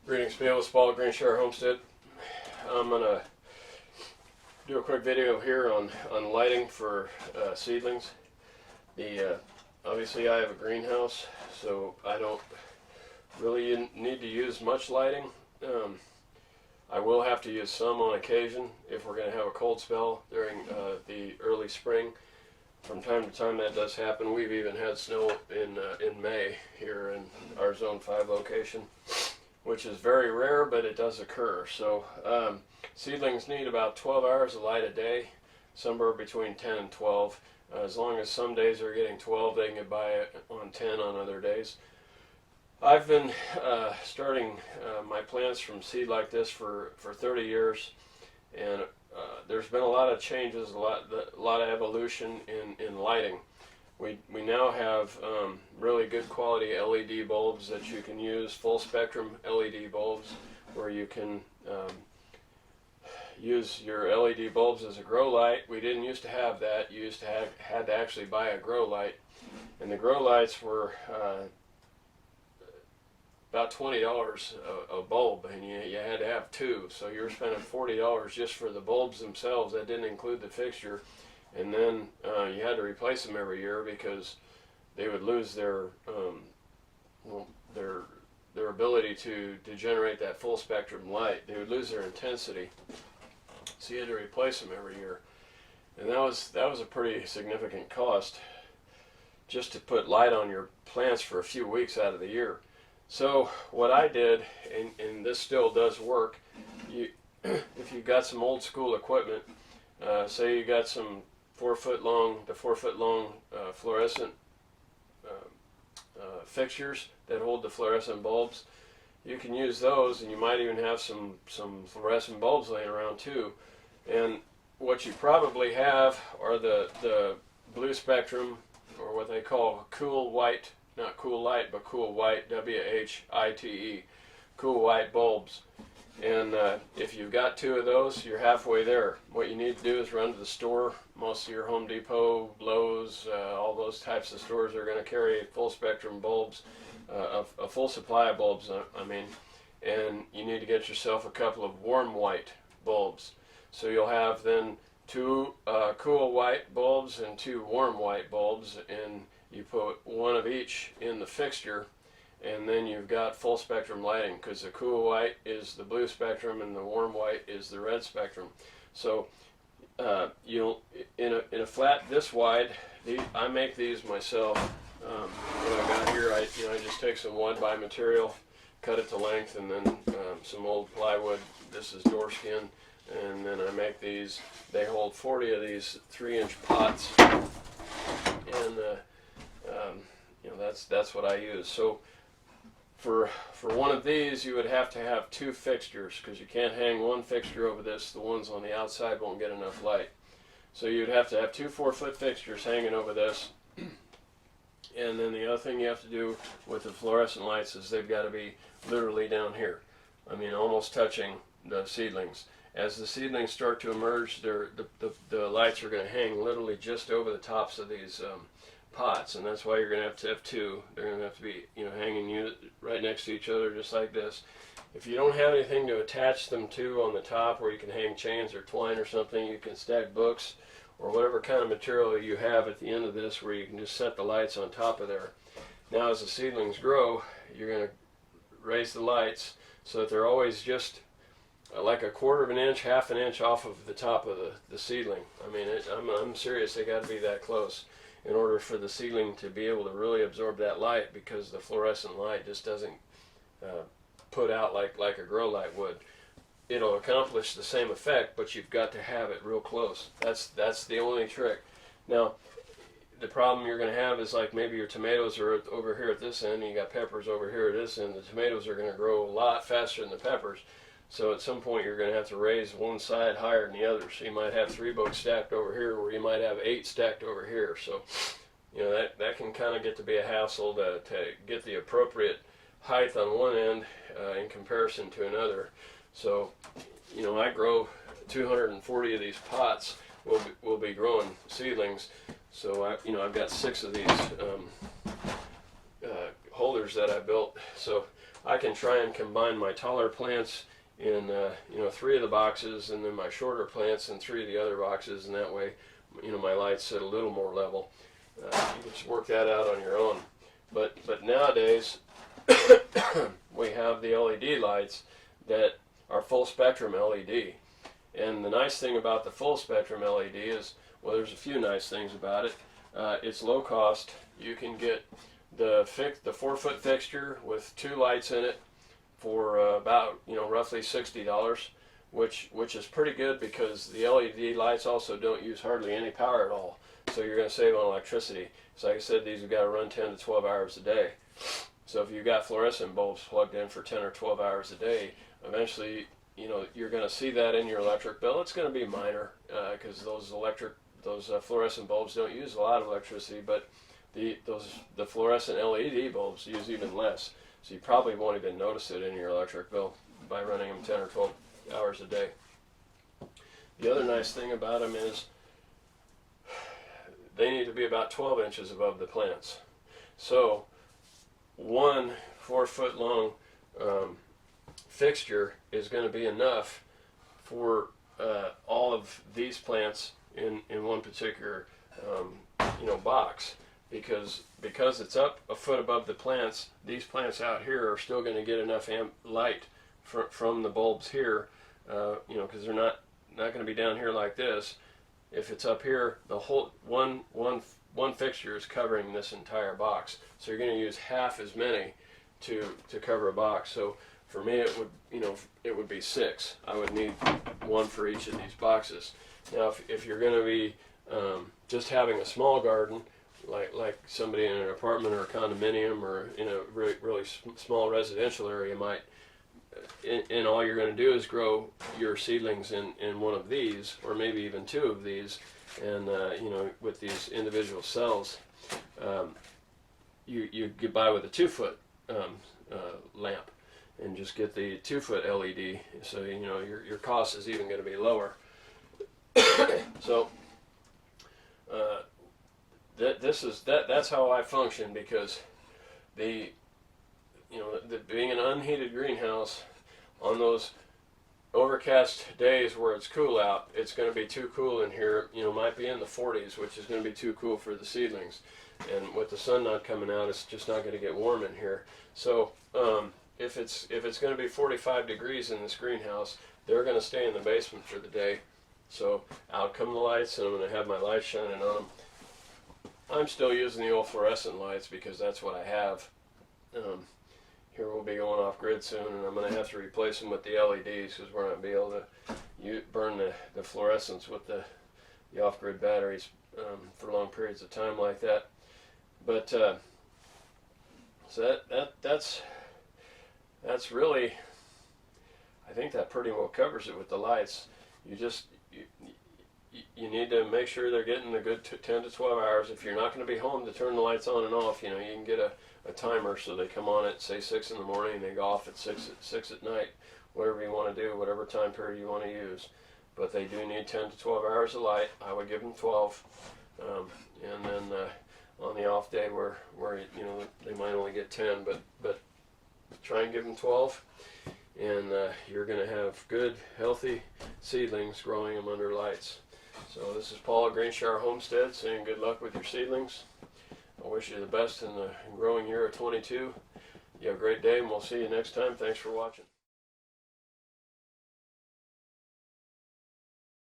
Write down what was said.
Greetings, Fields, Paul, Green Share Homestead. I'm gonna do a quick video here on lighting for seedlings. Obviously I have a greenhouse, so I don't really need to use much lighting. I will have to use some on occasion if we're going to have a cold spell during the early spring. From time to time that does happen. We've even had snow in May here in our Zone 5 location, which is very rare, but it does occur. So seedlings need about 12 hours of light a day, somewhere between 10 and 12. As long as some days are getting 12, they can get by on 10 on other days. I've been starting my plants from seed like this for 30 years, and there's been a lot of changes, a lot of evolution in lighting. We now have really good quality LED bulbs that you can use, full spectrum LED bulbs, where you can use your LED bulbs as a grow light. We didn't used to have that. You used to had to actually buy a grow light, and the grow lights were about $20 a bulb, and you had to have two, so you're spending $40 just for the bulbs themselves. That didn't include the fixture, and then you had to replace them every year because they would lose their ability to generate that full spectrum light. They would lose their intensity, so you had to replace them every year, and that was a pretty significant cost just to put light on your plants for a few weeks out of the year. So what I did, and this still does work, if you've got some old school equipment, say you got some 4 foot long fluorescent fixtures that hold the fluorescent bulbs, you can use those, and you might even have some fluorescent bulbs laying around too. And what you probably have are the blue spectrum, or what they call cool white, not cool light, but cool white, W-H-I-T-E, cool white bulbs. And if you've got two of those, you're halfway there. What you need to do is run to the store. Most of your Home Depot, Lowe's, all those types of stores are going to carry full spectrum bulbs, a full supply of bulbs, I mean, and you need to get yourself a couple of warm white bulbs. So you'll have then two cool white bulbs and two warm white bulbs, and you put one of each in the fixture, and then you've got full spectrum lighting, because the cool white is the blue spectrum and the warm white is the red spectrum. So you'll in a flat this wide, I make these myself. What I got here, I just take some 1x material, cut it to length, and then some old plywood. This is door skin, and then I make these. They hold 40 of these 3-inch pots, and that's what I use. So for one of these, you would have to have two fixtures, because you can't hang one fixture over this. The ones on the outside won't get enough light. So you'd have to have two 4-foot fixtures hanging over this. And then the other thing you have to do with the fluorescent lights is they've got to be literally down here. I mean, almost touching the seedlings. As the seedlings start to emerge, the lights are going to hang literally just over the tops of these pots, and that's why you're going to have two. They're going to have to be, hanging right next to each other, just like this. If you don't have anything to attach them to on the top, where you can hang chains or twine or something, you can stack books or whatever kind of material you have at the end of this, where you can just set the lights on top of there. Now, as the seedlings grow, you're going to raise the lights so that they're always just like a 1/4 of an inch, 1/2 an inch off of the top of the seedling. I mean, I'm serious. They got to be that close in order for the seedling to be able to really absorb that light, because the fluorescent light just doesn't put out like a grow light would. It'll accomplish the same effect, but you've got to have it real close. That's the only trick. Now, the problem you're going to have is, like, maybe your tomatoes are over here at this end, and you got peppers over here at this end. The tomatoes are going to grow a lot faster than the peppers. So at some point you're going to have to raise one side higher than the other. So you might have 3 books stacked over here, where you might have 8 stacked over here. So that can kind of get to be a hassle to get the appropriate height on one end in comparison to another. So I grow 240 of these pots. We'll be growing seedlings. So I've got 6 of these holders that I built. So I can try and combine my taller plants in 3 of the boxes, and then my shorter plants in 3 of the other boxes, and that way my lights sit a little more level. You can just work that out on your own. But nowadays we have the LED lights that are full spectrum LED. And the nice thing about the full spectrum LED is, well, there's a few nice things about it. It's low cost. You can get the 4-foot fixture with 2 lights in it for about roughly $60, which is pretty good because the LED lights also don't use hardly any power at all. So you're going to save on electricity. So like I said, these have got to run 10 to 12 hours a day. So if you've got fluorescent bulbs plugged in for 10 or 12 hours a day, eventually you're going to see that in your electric bill. It's going to be minor because those fluorescent bulbs don't use a lot of electricity, but the fluorescent LED bulbs use even less. So you probably won't even notice it in your electric bill by running them 10 or 12 hours a day. The other nice thing about them is they need to be about 12 inches above the plants. So one 4-foot long fixture is going to be enough for all of these plants in one particular box, because it's up a foot above the plants. These plants out here are still going to get enough light from the bulbs here, because they're not going to be down here like this. If it's up here, the whole one fixture is covering this entire box, so you're going to use half as many to cover a box. So for me, it would be 6. I would need 1 for each of these boxes. Now, if you're going to be just having a small garden, like somebody in an apartment or a condominium or in a really small residential area might, and all you're going to do is grow your seedlings in one of these, or maybe even 2 of these, and with these individual cells, you get by with a 2-foot lamp, and just get the 2-foot LED, so your cost is even going to be lower. So that's how I function, because being an unheated greenhouse, on those overcast days where it's cool out, it's going to be too cool in here. Might be in the 40s, which is going to be too cool for the seedlings. And with the sun not coming out, it's just not going to get warm in here. So if it's going to be 45 degrees in this greenhouse, they're going to stay in the basement for the day. So out come the lights, and I'm going to have my lights shining on them. I'm still using the old fluorescent lights because that's what I have. Here we'll be going off grid soon, and I'm going to have to replace them with the LEDs because we're not going to be able to burn the fluorescents with the off-grid batteries for long periods of time like that. But so that's really, I think that pretty well covers it with the lights. You need to make sure they're getting a good 10 to 12 hours. If you're not going to be home to turn the lights on and off, you can get a timer so they come on at, say, 6 in the morning and they go off at 6 at night. Whatever you want to do, whatever time period you want to use. But they do need 10 to 12 hours of light. I would give them 12. And then on the off day where they might only get 10, but try and give them 12. And you're going to have good, healthy seedlings growing them under lights. So this is Paul at Green Shower Homestead saying good luck with your seedlings. I wish you the best in the growing year of 22. You have a great day, and we'll see you next time. Thanks for watching.